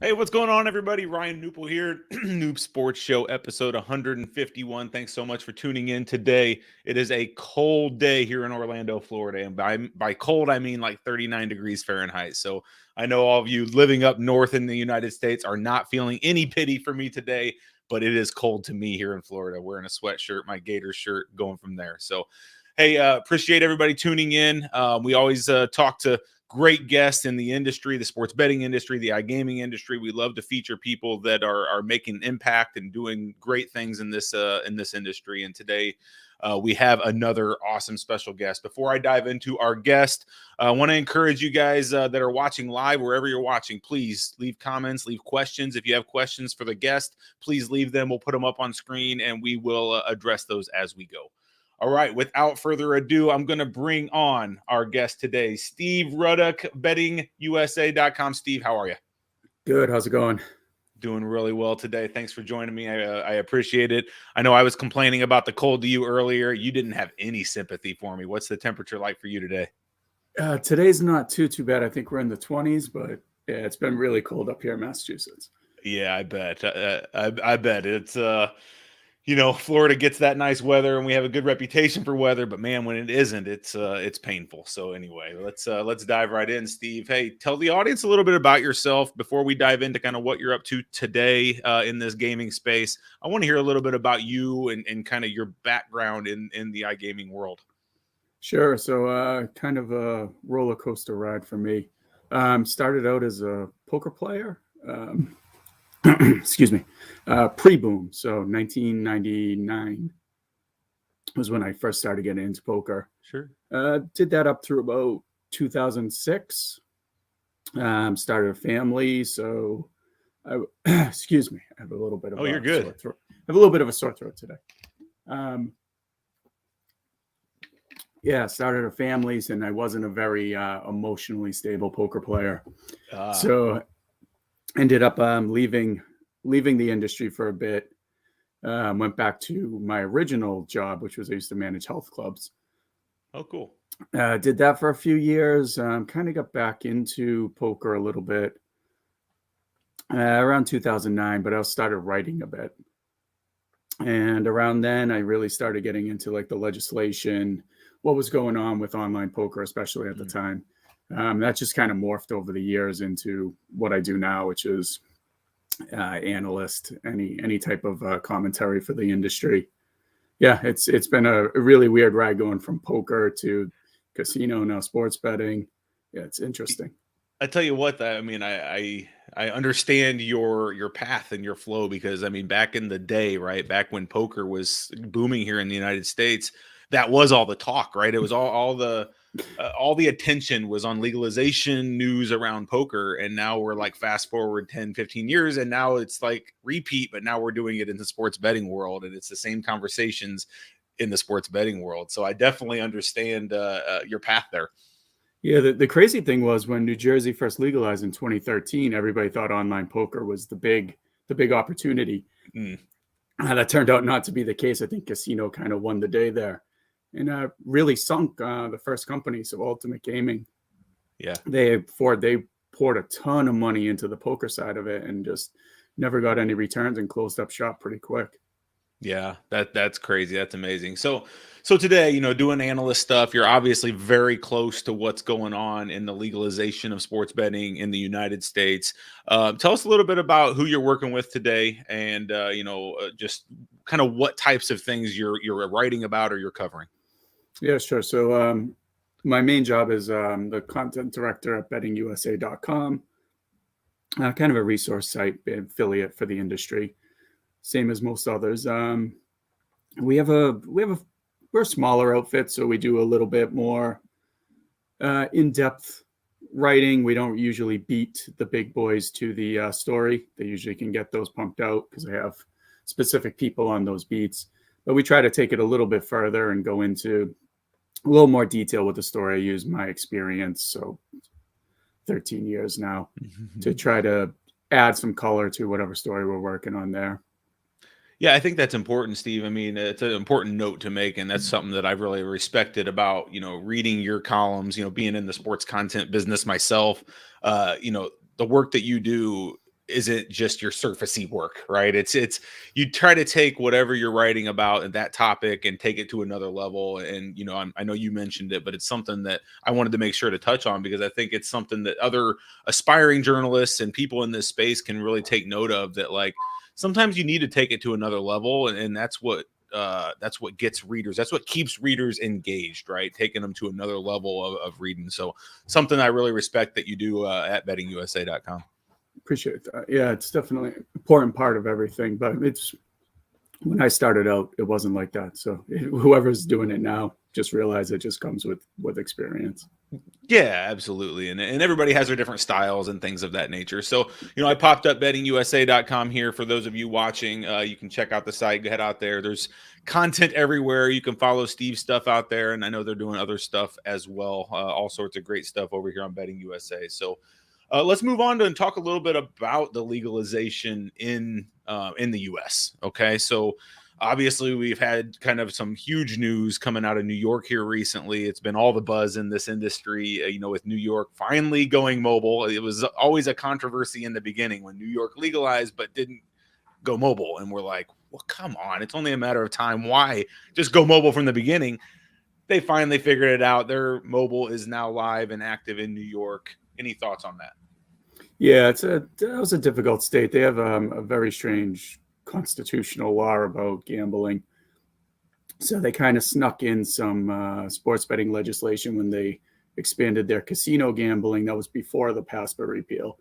Hey, what's going on, everybody? Ryan Newple here, Noob Sports Show, episode 151. Thanks so much for tuning in today. It is a cold day here in Orlando, Florida, and by cold I mean like 39 degrees Fahrenheit. So I know all of you living up north in the United States are not feeling any pity for me today, but it is cold to me here in Florida. Wearing a sweatshirt, my Gators shirt, going from there. So, hey, appreciate everybody tuning in. We always talk to great guests in the industry, the sports betting industry, the iGaming industry. We love to feature people that are making impact and doing great things in this industry. And today we have another awesome special guest. Before I dive into our guest, I want to encourage you guys that are watching live, wherever you're watching, please leave comments, leave questions. If you have questions for the guest, please leave them. We'll put them up on screen and we will address those as we go. All right, without further ado, I'm going to bring on our guest today, Steve Ruddock, bettingusa.com. Steve, how are you? Good. How's it going? Doing really well today. Thanks for joining me. I appreciate it. I know I was complaining about the cold to you earlier. You didn't have any sympathy for me. What's the temperature like for you today? Today's not too bad. I think we're in the 20s, but yeah, it's been really cold up here in Massachusetts. Yeah, I bet. I bet it's Florida gets that nice weather and we have a good reputation for weather, but man, when it isn't, it's painful. So anyway, let's dive right in, Steve. Hey, tell the audience a little bit about yourself before we dive into kind of what you're up to today in this gaming space. I want to hear a little bit about you and kind of your background in the iGaming world. Sure. So kind of a roller coaster ride for me. Started out as a poker player. Excuse me, pre-boom. So 1999 was when I first started getting into poker. Sure. Did that up through about 2006. Started a family. So, excuse me, I have a little bit of you're good. Sore throat. I have a little bit of a sore throat today. Yeah, started a family, and I wasn't a very emotionally stable poker player. So ended up leaving the industry for a bit. Went back to my original job, which was I used to manage health clubs. Oh, cool. Did that for a few years. Kind of got back into poker a little bit around 2009, but I started writing a bit. And around then, I really started getting into like the legislation, what was going on with online poker, especially at the time. That just kind of morphed over the years into what I do now, which is analyst, any type of commentary for the industry. Yeah, it's been a really weird ride going from poker to casino, now sports betting. Yeah, it's interesting. I tell you what, I mean, I understand your path and your flow because I mean, back in the day, right, back when poker was booming here in the United States, that was all the talk, right? It was all the attention was on legalization news around poker. And now we're like fast forward 10, 15 years. And now it's like repeat, but now we're doing it in the sports betting world. And it's the same conversations in the sports betting world. So I definitely understand your path there. Yeah, the crazy thing was when New Jersey first legalized in 2013, everybody thought online poker was the big opportunity. That turned out not to be the case. I think casino kind of won the day there. And really sunk the first company, so Ultimate Gaming. Yeah, they poured a ton of money into the poker side of it and just never got any returns and closed up shop pretty quick. Yeah, that's crazy. That's amazing. So today, doing analyst stuff, you're obviously very close to what's going on in the legalization of sports betting in the United States. Tell us a little bit about who you're working with today, and just kind of what types of things you're writing about or you're covering. Yeah, sure. So my main job is the content director at bettingusa.com, kind of a resource site affiliate for the industry, same as most others. We're a smaller outfit, so we do a little bit more in-depth writing. We don't usually beat the big boys to the story. They usually can get those pumped out because they have specific people on those beats. But we try to take it a little bit further and go into a little more detail with the story. I use my experience, so 13 years now, to try to add some color to whatever story we're working on there. Yeah, I think that's important, Steve. I mean, it's an important note to make, and that's something that I've really respected about, reading your columns, being in the sports content business myself. The work that you do isn't just your surfacey work, right? It's you try to take whatever you're writing about and that topic and take it to another level. And I know you mentioned it, but it's something that I wanted to make sure to touch on because I think it's something that other aspiring journalists and people in this space can really take note of. That like sometimes you need to take it to another level, and that's what gets readers. That's what keeps readers engaged, right? Taking them to another level of reading. So something I really respect that you do at bettingusa.com. Appreciate that. Yeah, it's definitely an important part of everything. But it's when I started out, it wasn't like that. So whoever's doing it now, just realize it just comes with experience. Yeah, absolutely. And everybody has their different styles and things of that nature. So, I popped up bettingusa.com here for those of you watching. You can check out the site, head out there. There's content everywhere. You can follow Steve's stuff out there. And I know they're doing other stuff as well. All sorts of great stuff over here on Betting USA. So let's move on to and talk a little bit about the legalization in the U.S. Okay, so obviously we've had kind of some huge news coming out of New York here recently. It's been all the buzz in this industry, with New York finally going mobile. It was always a controversy in the beginning when New York legalized but didn't go mobile, and we're like, well, come on, it's only a matter of time. Why just go mobile from the beginning? They finally figured it out. Their mobile is now live and active in New York. Any thoughts on that? Yeah, that was a difficult state. They have a very strange constitutional law about gambling. So they kind of snuck in some sports betting legislation when they expanded their casino gambling. That was before the PASPA repeal.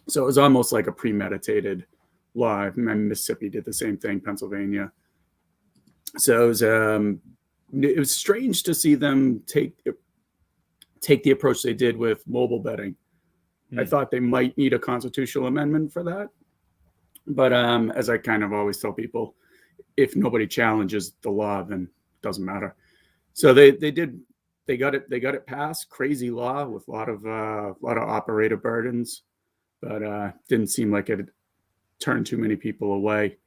So it was almost like a premeditated law. Mississippi did the same thing, Pennsylvania. So it was strange to see them take the approach they did with mobile betting. I thought they might need a constitutional amendment for that. But as I kind of always tell people, if nobody challenges the law, then it doesn't matter. So they got it passed. Crazy law with a lot of operator burdens, but didn't seem like it turned too many people away.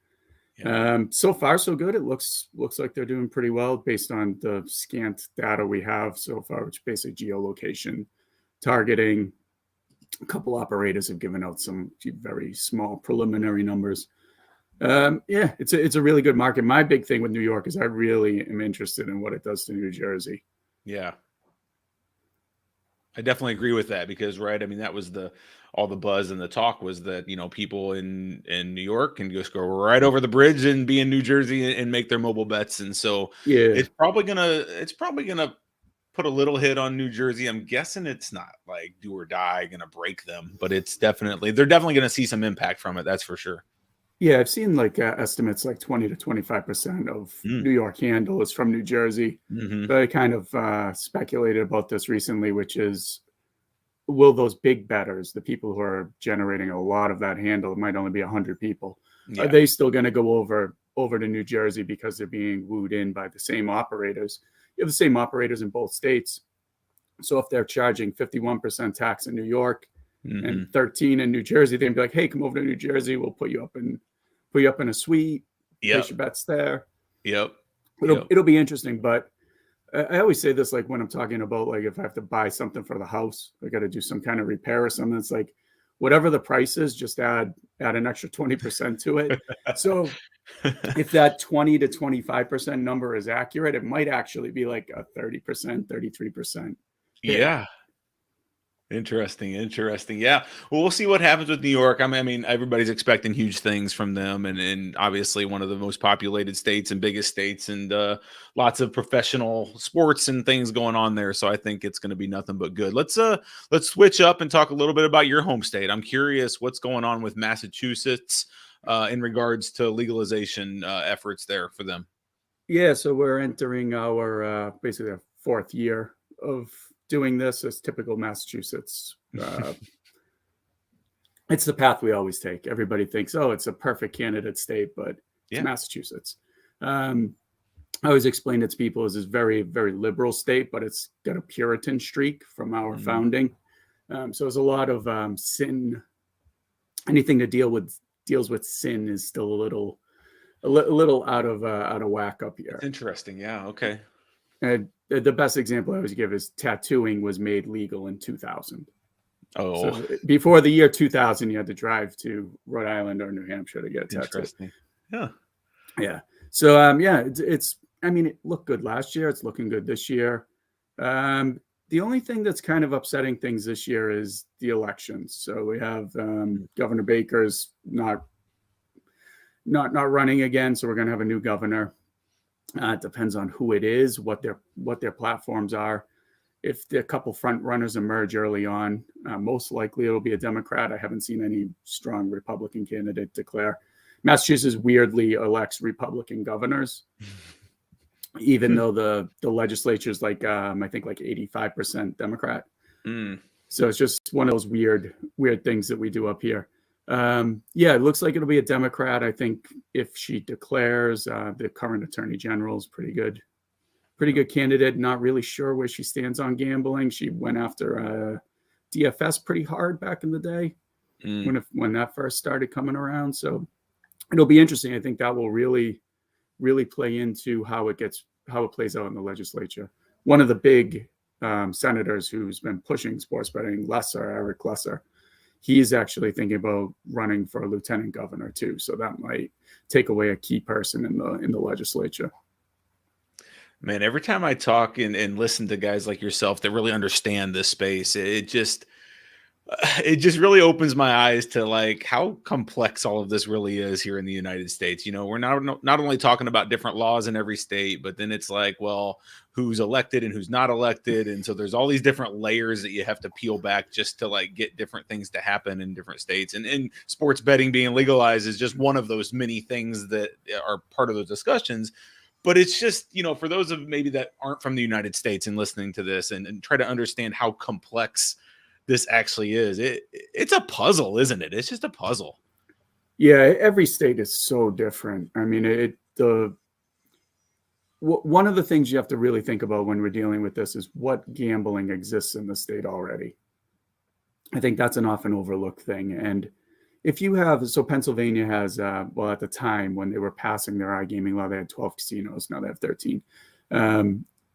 Yeah. So far, so good. It looks like they're doing pretty well based on the scant data we have so far, which basically geolocation targeting. A couple operators have given out some very small preliminary numbers. Yeah, it's a really good market. My big thing with New York is I really am interested in what it does to New Jersey. Yeah, I definitely agree with that because, right, I mean, that was all the buzz and the talk was that, people in New York can just go right over the bridge and be in New Jersey and make their mobile bets. And so yeah, it's probably gonna put a little hit on New Jersey. I'm guessing it's not like do or die gonna break them, but they're definitely gonna see some impact from it. That's for sure. Yeah, I've seen like estimates like 20 to 25% of New York handle is from New Jersey. Mm-hmm. But I kind of speculated about this recently, which is, will those big bettors, the people who are generating a lot of that handle, it might only be 100 people, are they still going to go over to New Jersey because they're being wooed in by the same operators? You have the same operators in both states. So if they're charging 51% tax in New York and 13 in New Jersey, they'd be like, hey, come over to New Jersey. We'll put you up in a suite, place your bets there. It'll be interesting. But I always say this, like when I'm talking about, like, if I have to buy something for the house, I got to do some kind of repair or something. It's like, whatever the price is, just add an extra 20% to it. So if that 20 to 25% number is accurate, it might actually be like a 30%, 33%. Yeah. Interesting. Yeah. Well, we'll see what happens with New York. I mean, everybody's expecting huge things from them, and obviously one of the most populated states and biggest states, and lots of professional sports and things going on there. So I think it's going to be nothing but good. Let's switch up and talk a little bit about your home state. I'm curious what's going on with Massachusetts in regards to legalization efforts there for them. Yeah, so we're entering our basically our fourth year of doing this as typical Massachusetts. It's the path we always take. Everybody thinks, oh, it's a perfect candidate state, but it's Massachusetts. I always explain it to people as this very, very liberal state, but it's got a Puritan streak from our founding. So there's a lot of sin. Anything that deals with sin is still a little out of whack up here. It's interesting. Yeah. Okay. And the best example I always give is tattooing was made legal in 2000. Oh, So before the year 2000, you had to drive to Rhode Island or New Hampshire to get a tattoo. interesting. Yeah. Yeah. So yeah, it's I mean, it looked good last year. It's looking good this year. The only thing that's kind of upsetting things this year is the elections. So we have Governor Baker's not running again. So we're going to have a new governor. It depends on who it is, what their platforms are. If a couple front runners emerge early on, most likely it'll be a Democrat. I haven't seen any strong Republican candidate declare. Massachusetts weirdly elects Republican governors, even though the legislature is like I think like 85% Democrat. So it's just one of those weird things that we do up here. Yeah, it looks like it'll be a Democrat. I think if she declares, the current attorney general is pretty good candidate. Not really sure where she stands on gambling. She went after DFS pretty hard back in the day when that first started coming around. So it'll be interesting. I think that will really play into how it plays out in the legislature. One of the big senators who's been pushing sports betting, Eric Lesser, he's actually thinking about running for a lieutenant governor too. So that might take away a key person in the legislature. Man, every time I talk and listen to guys like yourself that really understand this space, it just really opens my eyes to like how complex all of this really is here in the United States. You know, we're not only talking about different laws in every state, but then it's like, well, who's elected and who's not elected. And so there's all these different layers that you have to peel back just to like get different things to happen in different states. And sports betting being legalized is just one of those many things that are part of those discussions. But it's just, you know, for those of maybe that aren't from the United States and listening to this and try to understand how complex this actually is. It's a puzzle, isn't it? It's just a puzzle. Yeah, every state is so different. I mean, one of the things you have to really think about when we're dealing with this is what gambling exists in the state already. I think that's an often overlooked thing. And if you have, so Pennsylvania has, well, at the time when they were passing their iGaming law, they had 12 casinos. Now they have 13.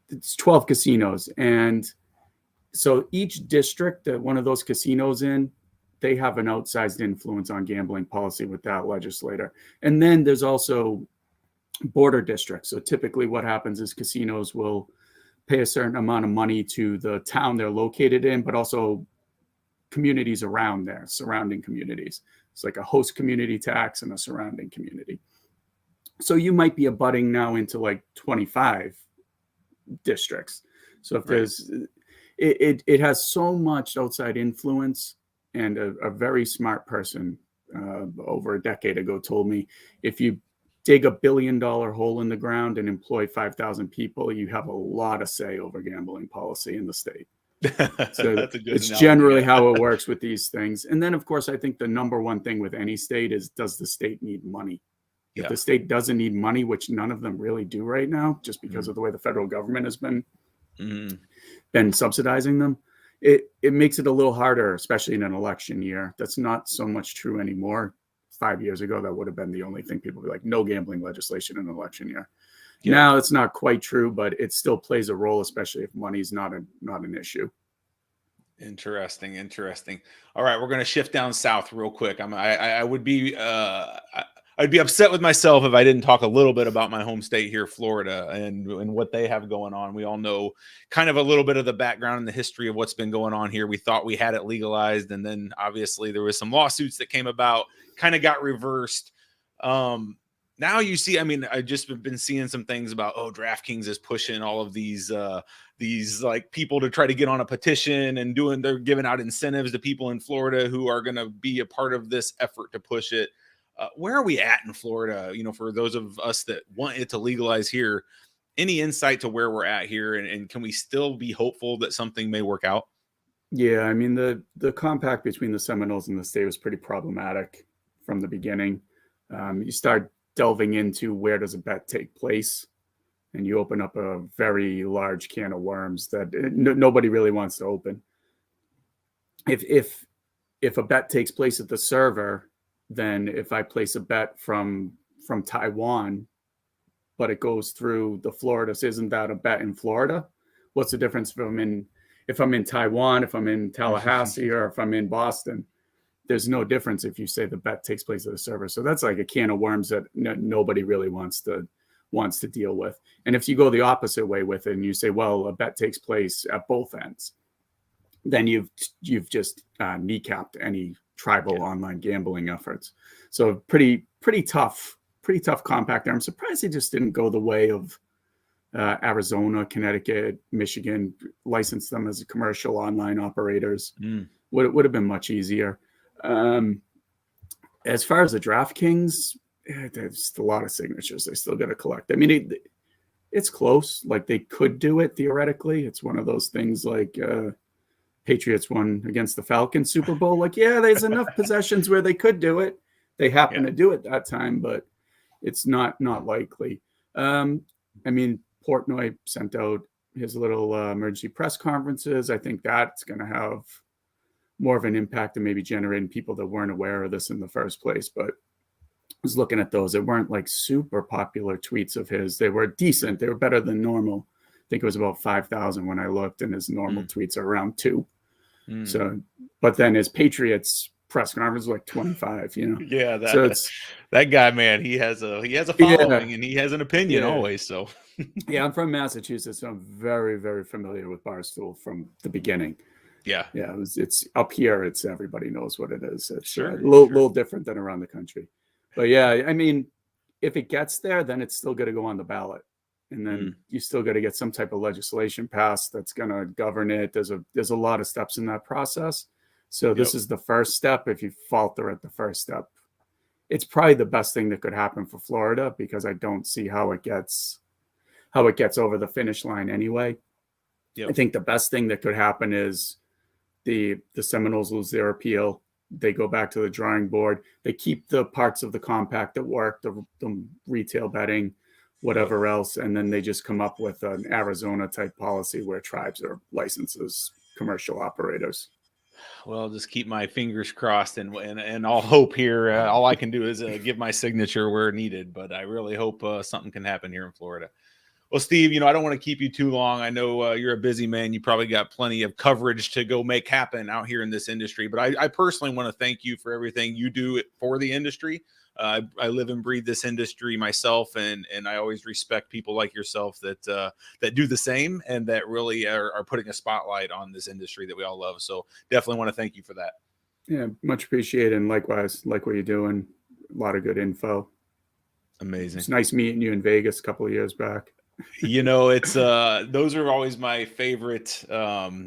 It's 12 casinos. And so each district that one of those casinos in, they have an outsized influence on gambling policy with that legislator. And then there's also border districts. So typically what happens is casinos will pay a certain amount of money to the town they're located in, but also communities around there, surrounding communities. It's like a host community tax and a surrounding community. So you might be abutting now into like 25 districts. So if there's, it has so much outside influence. And a very smart person over a decade ago told me, if you dig $1 billion hole in the ground and employ 5,000 people, you have a lot of say over gambling policy in the state. So That's a good it's analogy, generally yeah. how it works with these things. And then, of course, I think the number one thing with any state is, does the state need money? If the state doesn't need money, which none of them really do right now, just because of the way the federal government has been subsidizing them, it makes it a little harder, especially in an election year. That's not so much true anymore. 5 years ago, that would have been the only thing. People would be like, no gambling legislation in an election year. Yeah. Now it's not quite true, but it still plays a role, especially if money's not an issue. Interesting. All right, we're going to shift down south real quick. I would be I'd be upset with myself if I didn't talk a little bit about my home state here, Florida, and what they have going on. We all know kind of a little bit of the background and the history of what's been going on here. We thought we had it legalized, and then obviously there was some lawsuits that came about, kind of got reversed. Now you see, I mean, I've just been seeing some things about, DraftKings is pushing all of these like people to try to get on a petition and they're giving out incentives to people in Florida who are going to be a part of this effort to push it. Where are we at in Florida? You know, for those of us that want it to legalize here, any insight to where we're at here, and can we still be hopeful that something may work out? Yeah, I mean, the compact between the Seminoles and the state was pretty problematic from the beginning. You start delving into where does a bet take place, and you open up a very large can of worms that nobody really wants to open. If a bet takes place at the server, then if I place a bet from Taiwan, but it goes through the Florida, isn't that a bet in Florida? What's the difference if I'm if I'm in Taiwan, if I'm in Tallahassee, or if I'm in Boston, there's no difference if you say the bet takes place at a server. So that's like a can of worms that nobody really wants to deal with. And if you go the opposite way with it and you say, well, a bet takes place at both ends, then you've just kneecapped any tribal online gambling efforts. So pretty tough compact there. I'm surprised they just didn't go the way of Arizona, Connecticut, Michigan, license them as commercial online operators. Would have been much easier. As far as the DraftKings, there's a lot of signatures they still got to collect. I mean, it's close. Like they could do it theoretically. It's one of those things like Patriots won against the Falcons Super Bowl. Like, yeah, there's enough possessions where they could do it. They happen to do it that time, but it's not likely. I mean, Portnoy sent out his little emergency press conferences. I think that's going to have more of an impact than maybe generating people that weren't aware of this in the first place. But I was looking at those. They weren't like super popular tweets of his. They were decent. They were better than normal. I think it was about 5,000 when I looked, and his normal tweets are around 2. So, but then his Patriots press conference was like 25, you know? Yeah. So it's that guy, man, he has a following and he has an opinion always. So yeah, I'm from Massachusetts, so I'm very, very familiar with Barstool from the beginning. Yeah. It's up here. It's everybody knows what it is. It's a little different than around the country. But yeah, I mean, if it gets there, then it's still going to go on the ballot. And then you still got to get some type of legislation passed that's going to govern it. There's a lot of steps in that process. So this is the first step. If you falter at the first step, it's probably the best thing that could happen for Florida, because I don't see how it gets over the finish line anyway. I think the best thing that could happen is the Seminoles lose their appeal. They go back to the drawing board. They keep the parts of the compact that work, the retail betting, whatever else, and then they just come up with an Arizona type policy where tribes are licensed as commercial operators. Well, just keep my fingers crossed, and I'll hope here. All I can do is give my signature where needed, but I really hope something can happen here in Florida. Well, Steve, I don't want to keep you too long. I know you're a busy man. You probably got plenty of coverage to go make happen out here in this industry. But I personally want to thank you for everything you do for the industry. I live and breathe this industry myself, and I always respect people like yourself that do the same and that really are putting a spotlight on this industry that we all love. So definitely want to thank you for that. Yeah, much appreciated. And likewise, like what you're doing. A lot of good info. Amazing. It's nice meeting you in Vegas a couple of years back. It's those are always my favorite,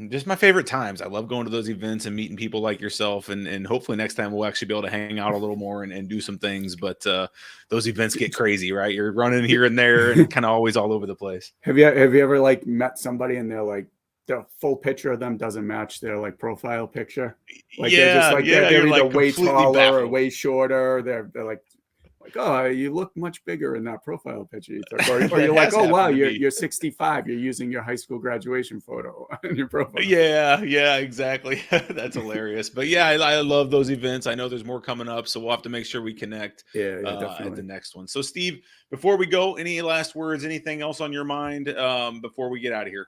just my favorite times. I love going to those events and meeting people like yourself, and hopefully next time we'll actually be able to hang out a little more and do some things. But those events get crazy, right? You're running here and there and kind of always all over the place. Have you ever like met somebody and they're like, the full picture of them doesn't match their like profile picture? Like they're just like they're either like way taller baffled, or way shorter. They're like, oh, you look much bigger in that profile picture you took. Or you're like, oh, wow, you're 65. You're using your high school graduation photo on your profile. Yeah, exactly. That's hilarious. But yeah, I love those events. I know there's more coming up, so we'll have to make sure we connect definitely at the next one. So, Steve, before we go, any last words, anything else on your mind before we get out of here?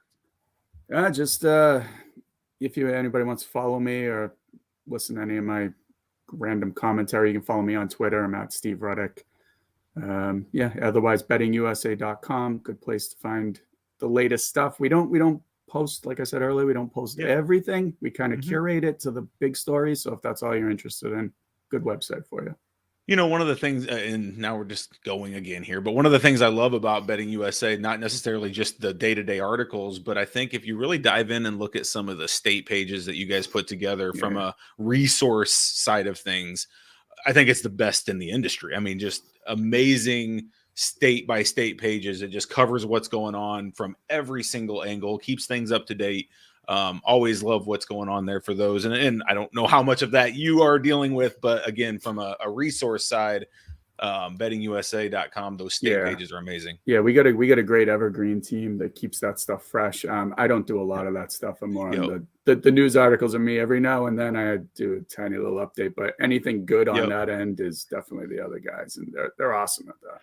Just if anybody wants to follow me or listen to any of my random commentary, you can follow me on Twitter. I'm at Steve Ruddock. Otherwise bettingusa.com, good place to find the latest stuff. We don't post, like I said earlier, we don't post everything. We kind of curate it to the big stories. So if that's all you're interested in, good website for you. One of the things, and now we're just going again here, but one of the things I love about Betting USA, not necessarily just the day-to-day articles, but I think if you really dive in and look at some of the state pages that you guys put together from a resource side of things, I think it's the best in the industry. I mean, just amazing state-by-state pages. It just covers what's going on from every single angle, keeps things up to date. Always love what's going on there for those. And I don't know how much of that you are dealing with, but again, from a resource side, bettingusa.com, those state pages are amazing. Yeah, we got a great evergreen team that keeps that stuff fresh. I don't do a lot of that stuff. I'm more on the news articles of me every now and then. I do a tiny little update, but anything good on that end is definitely the other guys, and they're awesome at that.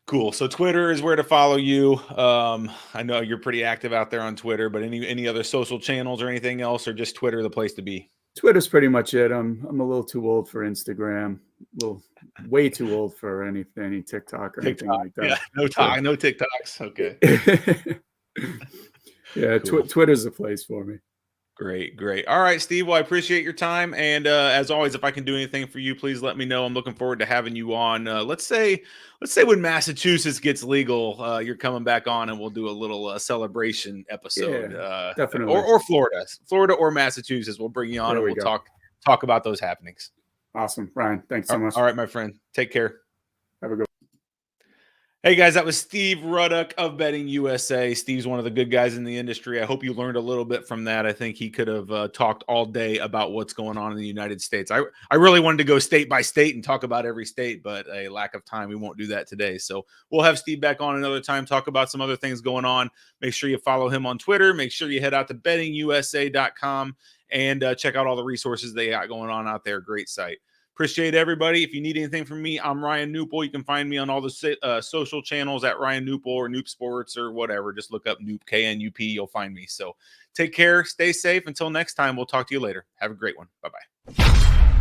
Cool. So Twitter is where to follow you. I know you're pretty active out there on Twitter, but any other social channels or anything else, or just Twitter the place to be? Twitter's pretty much it. I'm a little too old for Instagram, way too old for any TikTok or anything TikTok. like that. Yeah, no talk, no TikToks. Okay. Yeah, Cool. Twitter's the place for me. Great. All right, Steve. Well, I appreciate your time. And as always, if I can do anything for you, please let me know. I'm looking forward to having you on. Let's say when Massachusetts gets legal, you're coming back on and we'll do a little celebration episode. Definitely. Or Florida or Massachusetts. We'll bring you on and we'll talk about those happenings. Awesome. Ryan, thanks so much. All right, my friend. Take care. Have a good one. Hey guys, that was Steve Ruddock of Betting USA. Steve's one of the good guys in the industry. I hope you learned a little bit from that. I think he could have talked all day about what's going on in the United States. I really wanted to go state by state and talk about every state, but a lack of time, we won't do that today. So we'll have Steve back on another time, talk about some other things going on. Make sure you follow him on Twitter. Make sure you head out to bettingusa.com and check out all the resources they got going on out there. Great site. Appreciate everybody. If you need anything from me, I'm Ryan Newpol. You can find me on all the social channels at Ryan Newpol or Knup Sports or whatever. Just look up Knup, K-N-U-P. You'll find me. So take care. Stay safe. Until next time, we'll talk to you later. Have a great one. Bye-bye.